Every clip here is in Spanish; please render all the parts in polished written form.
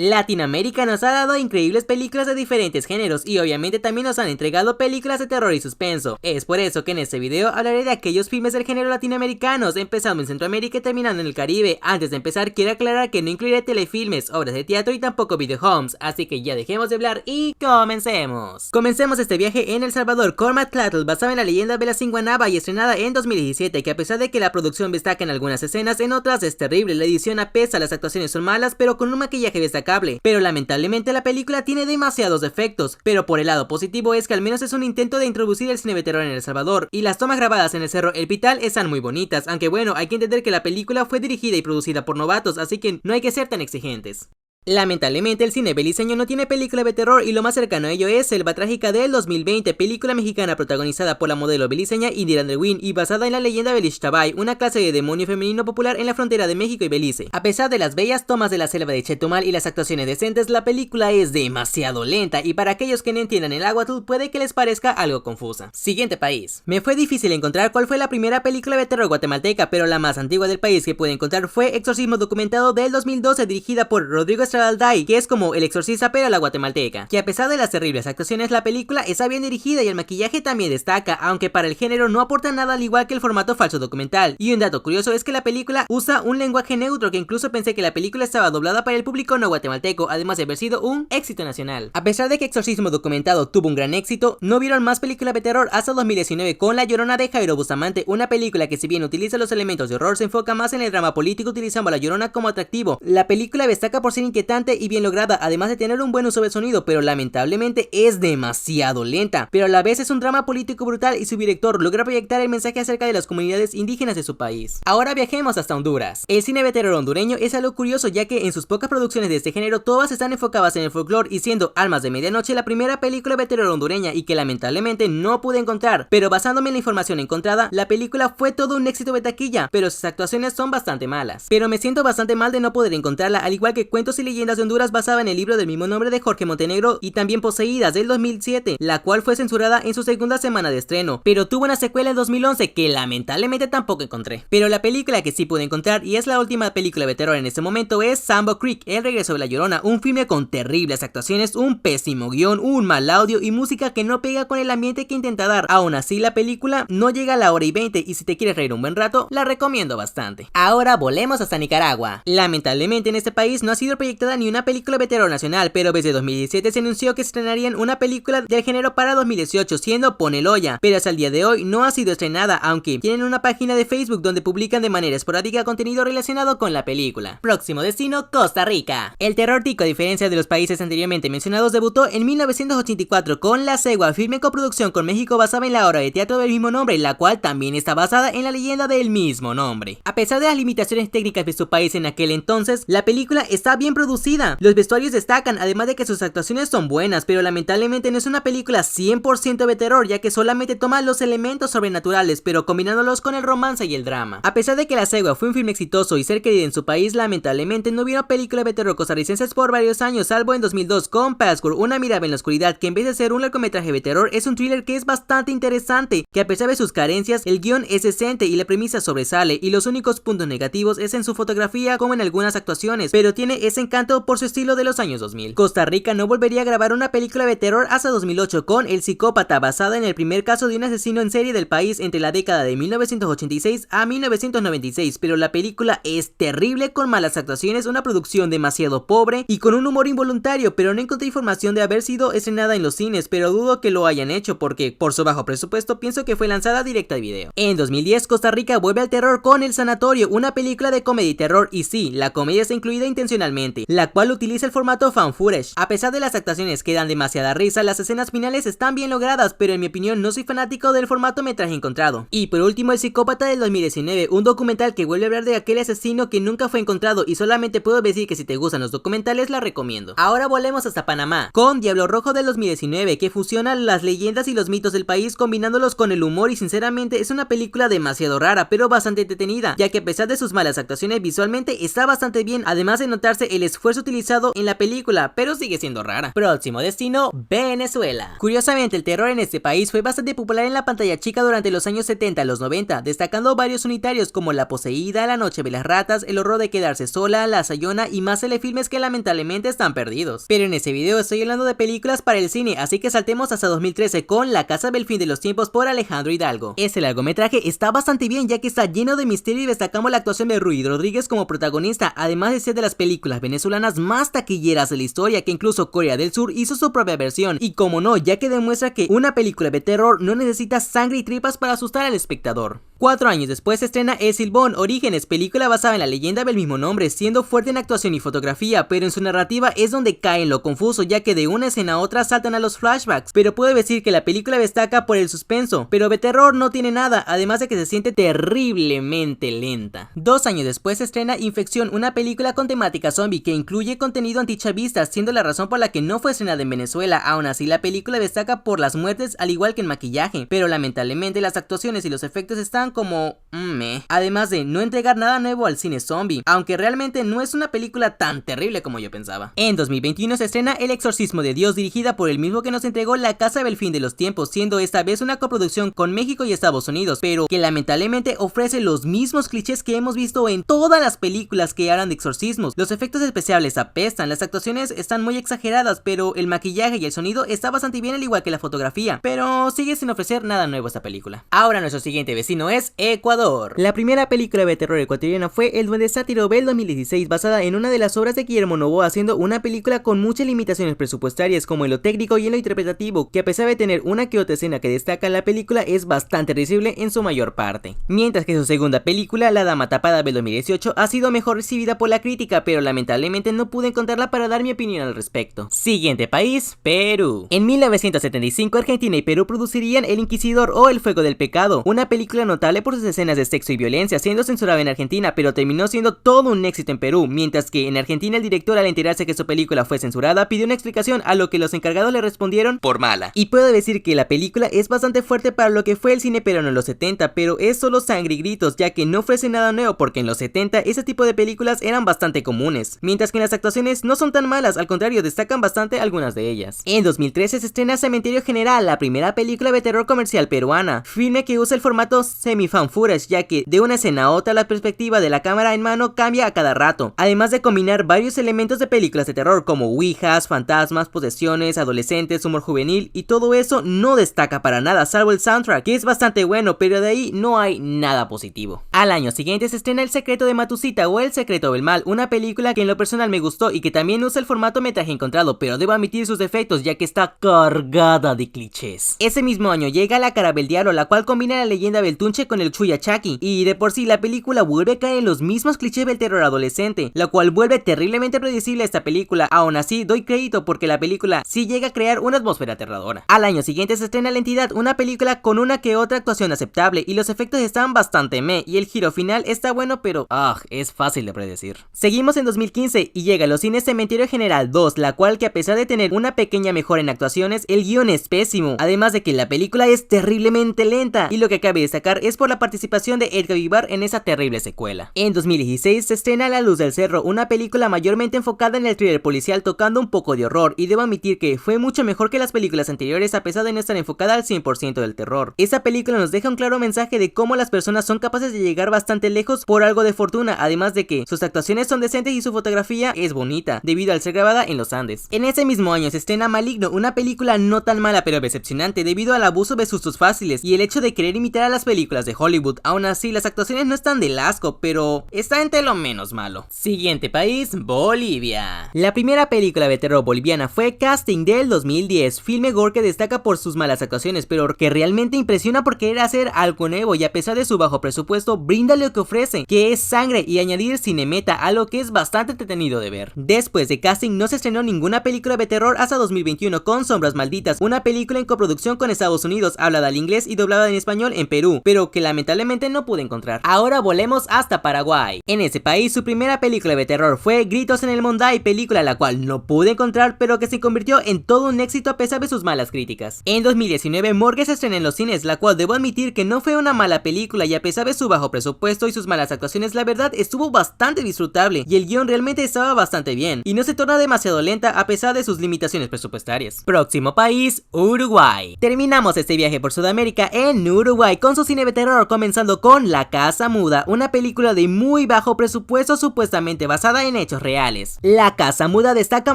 Latinoamérica nos ha dado increíbles películas de diferentes géneros y obviamente también nos han entregado películas de terror y suspenso. Es por eso que en este video hablaré de aquellos filmes del género latinoamericanos, empezando en Centroamérica y terminando en el Caribe. Antes de empezar quiero aclarar que no incluiré telefilmes, obras de teatro y tampoco videohomes, así que ya dejemos de hablar y comencemos. Comencemos este viaje en El Salvador con Matlátl, basada en la leyenda Belasinguanaba y estrenada en 2017, que a pesar de que la producción destaca en algunas escenas, en otras es terrible, la edición apesta, las actuaciones son malas pero con un maquillaje destacable. Pero lamentablemente la película tiene demasiados defectos, pero por el lado positivo es que al menos es un intento de introducir el cine de terror en El Salvador, y las tomas grabadas en el Cerro El Pital están muy bonitas, aunque bueno, hay que entender que la película fue dirigida y producida por novatos, así que no hay que ser tan exigentes. Lamentablemente el cine beliceño no tiene película de terror y lo más cercano a ello es Selva Trágica del 2020, película mexicana protagonizada por la modelo beliceña Indira Lewin y basada en la leyenda Belish Tabay, una clase de demonio femenino popular en la frontera de México y Belice. A pesar de las bellas tomas de la selva de Chetumal y las actuaciones decentes, la película es demasiado lenta y para aquellos que no entiendan el aguatl puede que les parezca algo confusa. Siguiente país. Me fue difícil encontrar cuál fue la primera película de terror guatemalteca, pero la más antigua del país que pude encontrar fue Exorcismo Documentado del 2012, dirigida por Rodrigo Estradalday, que es como El Exorcista pero a la guatemalteca, que a pesar de las terribles actuaciones la película está bien dirigida y el maquillaje también destaca, aunque para el género no aporta nada al igual que el formato falso documental. Y un dato curioso es que la película usa un lenguaje neutro, que incluso pensé que la película estaba doblada para el público no guatemalteco, además de haber sido un éxito nacional. A pesar de que Exorcismo Documentado tuvo un gran éxito, no vieron más películas de terror hasta 2019 con La Llorona de Jairo Bustamante, una película que si bien utiliza los elementos de horror se enfoca más en el drama político utilizando a La Llorona como atractivo. La película destaca por ser inquietante y bien lograda, además de tener un buen uso del sonido, pero lamentablemente es demasiado lenta, pero a la vez es un drama político brutal y su director logra proyectar el mensaje acerca de las comunidades indígenas de su país. Ahora viajemos hasta Honduras. El cine de terror hondureño es algo curioso, ya que en sus pocas producciones de este género todas están enfocadas en el folclore, y siendo Almas de Medianoche la primera película de terror hondureña y que lamentablemente no pude encontrar, pero basándome en la información encontrada, la película fue todo un éxito de taquilla, pero sus actuaciones son bastante malas. Pero me siento bastante mal de no poder encontrarla, al igual que Cuentos y Leyendas de Honduras basada en el libro del mismo nombre de Jorge Montenegro, y también Poseídas del 2007, la cual fue censurada en su segunda semana de estreno, pero tuvo una secuela en 2011 que lamentablemente tampoco encontré. Pero la película que sí pude encontrar, y es la última película de terror en este momento, es Sambo Creek, El Regreso de la Llorona, un filme con terribles actuaciones, un pésimo guión, un mal audio y música que no pega con el ambiente que intenta dar. Aún así la película no llega a la hora y 20 y si te quieres reír un buen rato, la recomiendo bastante. Ahora volvemos hasta Nicaragua. Lamentablemente en este país no ha sido proyectada ni una película de terror nacional, pero desde 2017 se anunció que estrenarían una película del género para 2018, siendo Poneloya, pero hasta el día de hoy no ha sido estrenada, aunque tienen una página de Facebook donde publican de manera esporádica contenido relacionado con la película. Próximo destino, Costa Rica. El terror tico, a diferencia de los países anteriormente mencionados, debutó en 1984 con La Cegua, filme coproducción con México basada en la obra de teatro del mismo nombre, la cual también está basada en la leyenda del mismo nombre. A pesar de las limitaciones técnicas de su país en aquel entonces, la película está bien producida, los vestuarios destacan, además de que sus actuaciones son buenas, pero lamentablemente no es una película 100% de terror, ya que solamente toma los elementos sobrenaturales, pero combinándolos con el romance y el drama. A pesar de que La Cegua fue un filme exitoso y ser querido en su país, lamentablemente no hubieron películas de terror costarricenses por varios años, salvo en 2002 con Password, una mirada en la oscuridad, que en vez de ser un largometraje de terror es un thriller que es bastante interesante, que a pesar de sus carencias, el guión es decente y la premisa sobresale, y los únicos puntos negativos es en su fotografía como en algunas actuaciones, pero tiene ese encanto por su estilo de los años 2000. Costa Rica no volvería a grabar una película de terror hasta 2008 con El Psicópata, basada en el primer caso de un asesino en serie del país entre la década de 1986 a 1996, pero la película es terrible con malas actuaciones, una producción demasiado pobre y con un humor involuntario, pero no encontré información de haber sido estrenada en los cines, pero dudo que lo hayan hecho porque por su bajo presupuesto pienso que fue lanzada directa al video. En 2010 Costa Rica vuelve al terror con El Sanatorio, una película de comedia y terror, y sí, la comedia está incluida intencionalmente, la cual utiliza el formato fan footage. A pesar de las actuaciones que dan demasiada risa, las escenas finales están bien logradas, pero en mi opinión no soy fanático del formato metraje encontrado. Y por último El Psicópata del 2019, un documental que vuelve a hablar de aquel asesino que nunca fue encontrado, y solamente puedo decir que si te gustan los documentales la recomiendo. Ahora volvemos hasta Panamá con Diablo Rojo del 2019, que fusiona las leyendas y los mitos del país combinándolos con el humor, y sinceramente es una película demasiado rara pero bastante entretenida, ya que a pesar de sus malas actuaciones visualmente está bastante bien, además de notarse el esfuerzo esfuerzo utilizado en la película, pero sigue siendo rara. Próximo destino, Venezuela. Curiosamente, el terror en este país fue bastante popular en la pantalla chica durante los años 70 a los 90, destacando varios unitarios como La Poseída, La Noche de las Ratas, El Horror de Quedarse Sola, La Sayona y más telefilmes que lamentablemente están perdidos. Pero en este video estoy hablando de películas para el cine, así que saltemos hasta 2013 con La Casa del Fin de los Tiempos por Alejandro Hidalgo. Este largometraje está bastante bien, ya que está lleno de misterio y destacamos la actuación de Ruy Rodríguez como protagonista, además de ser de las películas venezolanas más taquilleras de la historia, que incluso Corea del Sur hizo su propia versión, y como no, ya que demuestra que una película de terror no necesita sangre y tripas para asustar al espectador. 4 años después se estrena El Silbón Orígenes, película basada en la leyenda del mismo nombre, siendo fuerte en actuación y fotografía, pero en su narrativa es donde cae en lo confuso, ya que de una escena a otra saltan a los flashbacks, pero puedo decir que la película destaca por el suspenso, pero de terror no tiene nada, además de que se siente terriblemente lenta. 2 años después se estrena Infección, una película con temática zombie que incluye contenido antichavista, siendo la razón por la que no fue estrenada en Venezuela. Aún así, la película destaca por las muertes al igual que el maquillaje, pero lamentablemente las actuaciones y los efectos están como meh, además de no entregar nada nuevo al cine zombie, aunque realmente no es una película tan terrible como yo pensaba. En 2021 se estrena El Exorcismo de Dios, dirigida por el mismo que nos entregó La Casa del Fin de los Tiempos, siendo esta vez una coproducción con México y Estados Unidos, pero que lamentablemente ofrece los mismos clichés que hemos visto en todas las películas que hablan de exorcismos. Los efectos especiales apestan, las actuaciones están muy exageradas, pero el maquillaje y el sonido está bastante bien, al igual que la fotografía, pero sigue sin ofrecer nada nuevo esta película. Ahora nuestro siguiente vecino es Ecuador. La primera película de terror ecuatoriana fue El Duende Sátiro del 2016, basada en una de las obras de Guillermo Noboa, siendo una película con muchas limitaciones presupuestarias como en lo técnico y en lo interpretativo, que a pesar de tener una que otra escena que destaca, la película es bastante risible en su mayor parte. Mientras que su segunda película, La Dama Tapada del 2018, ha sido mejor recibida por la crítica, pero lamentablemente no pude encontrarla para dar mi opinión al respecto. Siguiente país, Perú. En 1975 Argentina y Perú producirían El Inquisidor o El Fuego del Pecado, una película notable por sus escenas de sexo y violencia, siendo censurada en Argentina, pero terminó siendo todo un éxito en Perú, mientras que en Argentina el director, al enterarse que su película fue censurada, pidió una explicación, a lo que los encargados le respondieron por mala. Y puedo decir que la película es bastante fuerte para lo que fue el cine peruano en los 70, pero es solo sangre y gritos, ya que no ofrece nada nuevo, porque en los 70 ese tipo de películas eran bastante comunes, mientras que en las actuaciones no son tan malas, al contrario, destacan bastante algunas de ellas. En 2013 se estrena Cementerio General, la primera película de terror comercial peruana, filme que usa el formato semi-fan footage, ya que de una escena a otra la perspectiva de la cámara en mano cambia a cada rato, además de combinar varios elementos de películas de terror como ouijas, fantasmas, posesiones, adolescentes, humor juvenil, y todo eso no destaca para nada, salvo el soundtrack, que es bastante bueno, pero de ahí no hay nada positivo. Al año siguiente se estrena El Secreto de Matusita o El Secreto del Mal, una película que en lo personal me gustó y que también usa el formato metraje encontrado, pero debo admitir sus defectos, ya que está cargada de clichés. Ese mismo año llega La Cara del Diablo, la cual combina la leyenda del Tunche con el Chuyachaki, y de por sí la película vuelve a caer en los mismos clichés del terror adolescente, la cual vuelve terriblemente predecible a esta película. Aún así doy crédito porque la película sí llega a crear una atmósfera aterradora. Al año siguiente se estrena La Entidad, una película con una que otra actuación aceptable, y los efectos están bastante meh, y el giro final está bueno, pero es fácil de predecir. Seguimos en 2015 y llega a los cines Cementerio General 2, la cual, que a pesar de tener una pequeña mejora en actuaciones, el guión es pésimo, además de que la película es terriblemente lenta, y lo que cabe destacar es por la participación de Edgar Vivar en esa terrible secuela. En 2016 se estrena La Luz del Cerro, una película mayormente enfocada en el thriller policial, tocando un poco de horror, y debo admitir que fue mucho mejor que las películas anteriores, a pesar de no estar enfocada al 100% del terror. Esa película nos deja un claro mensaje de cómo las personas son capaces de llegar bastante lejos por algo de fortuna, además de que sus actuaciones son decentes y su fotografía es bonita, debido al ser grabada en los Andes. En ese mismo año se estrena Maligno, una película no tan mala pero decepcionante debido al abuso de sustos fáciles y el hecho de querer imitar a las películas de Hollywood. Aún así, las actuaciones no están del asco, pero está entre lo menos malo. Siguiente país, Bolivia. La primera película de terror boliviana fue Casting del 2010, filme gore que destaca por sus malas actuaciones, pero que realmente impresiona por querer hacer algo nuevo, y a pesar de su bajo presupuesto brinda lo que ofrece, que es sangre y añadir cinemeta, algo que es bastante entretenido de ver. Después de Casting no se estrenó ninguna película de terror hasta 2021 con Sombras Malditas, una película en coproducción con Estados Unidos, hablada al inglés y doblada en español en Perú, pero que lamentablemente no pude encontrar. Ahora volemos hasta Paraguay. En ese país su primera película de terror fue Gritos en el Monday, película la cual no pude encontrar, pero que se convirtió en todo un éxito a pesar de sus malas críticas. En 2019 Morgue se estrenó en los cines, la cual debo admitir que no fue una mala película, y a pesar de su bajo presupuesto y sus malas actuaciones, la verdad estuvo bastante disfrutable y el guión realmente estaba bastante bien, y no se torna demasiado lenta a pesar de sus limitaciones presupuestarias. Próximo país, Uruguay. Terminamos este viaje por Sudamérica en Uruguay con su cine de terror, comenzando con La Casa Muda, una película de muy bajo presupuesto supuestamente basada en hechos reales. La Casa Muda destaca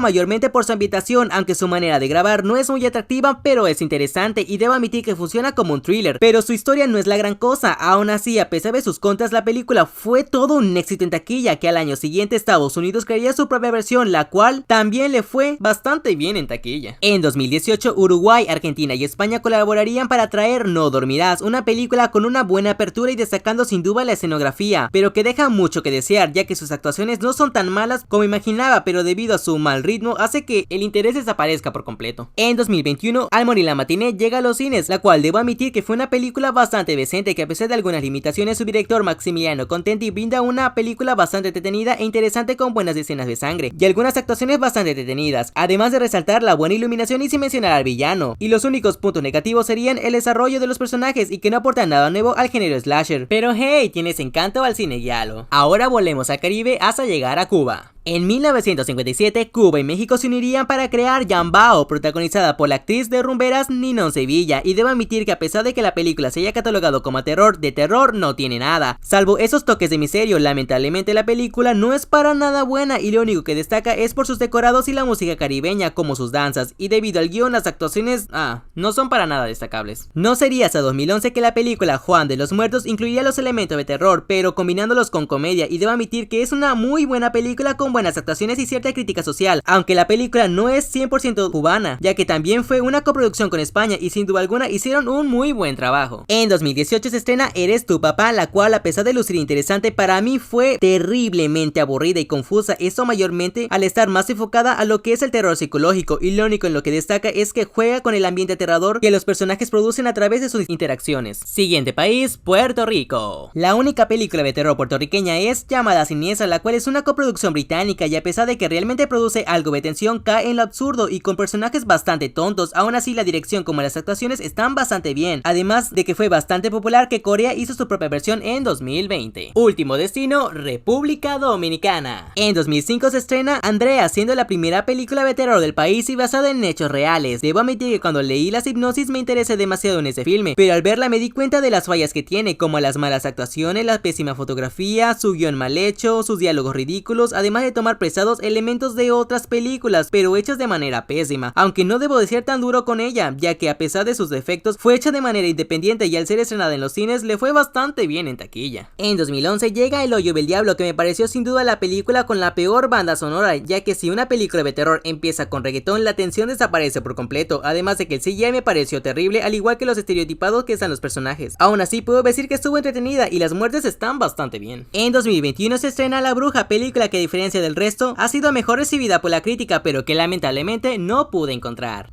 mayormente por su ambientación, aunque su manera de grabar no es muy atractiva, pero es interesante y debo admitir que funciona como un thriller, pero su historia no es la gran cosa. Aún así, a pesar de sus contras, la película fue todo un éxito en taquilla, que al año siguiente Estados Unidos crearía su propia versión, la cual también le fue bastante bien en taquilla. En 2018, Uruguay, Argentina y España colaborarían para traer No Dormirás, una película con una buena apertura y destacando sin duda la escenografía, pero que deja mucho que desear, ya que sus actuaciones no son tan malas como imaginaba, pero debido a su mal ritmo hace que el interés desaparezca por completo. En 2021, Al morir la matiné llega a los cines, la cual debo admitir que fue una película bastante decente, que a pesar de algunas limitaciones, su director Maximiliano Contenti brinda una película bastante entretenida e interesante con buenas escenas de sangre y algunas actuaciones bastante entretenidas, además de resaltar la buena iluminación y sin mencionar al villano. Y los únicos puntos negativos serían el desarrollo de los personajes y que no aportan nada nuevo al género slasher. Pero hey, tienes encanto al cine guialo. Ahora volvemos al Caribe hasta llegar a Cuba. En 1957, Cuba y México se unirían para crear Yambao, protagonizada por la actriz de rumberas Ninón Sevilla, y debo admitir que a pesar de que la película se haya catalogado como terror, de terror no tiene nada, salvo esos toques de misterio. Lamentablemente la película no es para nada buena y lo único que destaca es por sus decorados y la música caribeña, como sus danzas, y debido al guión las actuaciones, no son para nada destacables. No sería hasta 2011 que la película Juan de los Muertos incluiría los elementos de terror, pero combinándolos con comedia, y debo admitir que es una muy buena película con buenas actuaciones y cierta crítica social, aunque la película no es 100% cubana, ya que también fue una coproducción con España y sin duda alguna hicieron un muy buen trabajo. En 2018 se estrena Eres tu papá, la cual a pesar de lucir interesante, para mí fue terriblemente aburrida y confusa, esto mayormente al estar más enfocada a lo que es el terror psicológico, y lo único en lo que destaca es que juega con el ambiente aterrador que los personajes producen a través de sus interacciones. Siguiente país, Puerto Rico. La única película de terror puertorriqueña es Llamada Siniestra, la cual es una coproducción británica y a pesar de que realmente produce algo de tensión, cae en lo absurdo y con personajes bastante tontos. Aún así, la dirección como las actuaciones están bastante bien, además de que fue bastante popular que Corea hizo su propia versión en 2020. Último destino, República Dominicana. En 2005 se estrena Andrea, siendo la primera película de terror del país y basada en hechos reales. Debo admitir que cuando leí la sinopsis me interesé demasiado en ese filme, pero al verla me di cuenta de las fallas que tiene, como las malas actuaciones, la pésima fotografía, su guión mal hecho, sus diálogos ridículos, además de tomar prestados elementos de otras películas, pero hechas de manera pésima, aunque no debo de ser tan duro con ella, ya que a pesar de sus defectos, fue hecha de manera independiente y al ser estrenada en los cines le fue bastante bien en taquilla. En 2011 llega El Hoyo del Diablo, que me pareció sin duda la película con la peor banda sonora, ya que si una película de terror empieza con reggaetón, la tensión desaparece por completo, además de que el CGI me pareció terrible, al igual que los estereotipados que están los personajes. Aún así puedo decir que estuvo entretenida y las muertes están bastante bien. En 2021 se estrena La Bruja, película que a diferencia del resto ha sido mejor recibida por la crítica, pero que lamentablemente no pude encontrar.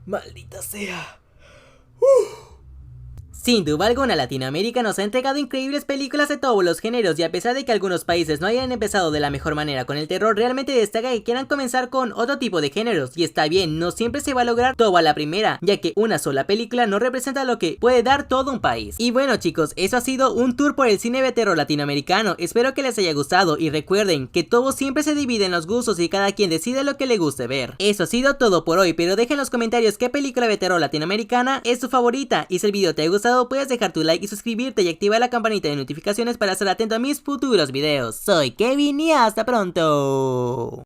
Maldita sea. Sin duda alguna, Latinoamérica nos ha entregado increíbles películas de todos los géneros, y a pesar de que algunos países no hayan empezado de la mejor manera con el terror, realmente destaca que quieran comenzar con otro tipo de géneros, y está bien, no siempre se va a lograr todo a la primera, ya que una sola película no representa lo que puede dar todo un país. Y bueno chicos, eso ha sido un tour por el cine de terror latinoamericano, espero que les haya gustado y recuerden que todo siempre se divide en los gustos y cada quien decide lo que le guste ver. Eso ha sido todo por hoy, pero dejen en los comentarios qué película de terror latinoamericana es tu favorita, y si el video te ha gustado puedes dejar tu like y suscribirte y activar la campanita de notificaciones para estar atento a mis futuros videos. Soy Kevin y hasta pronto.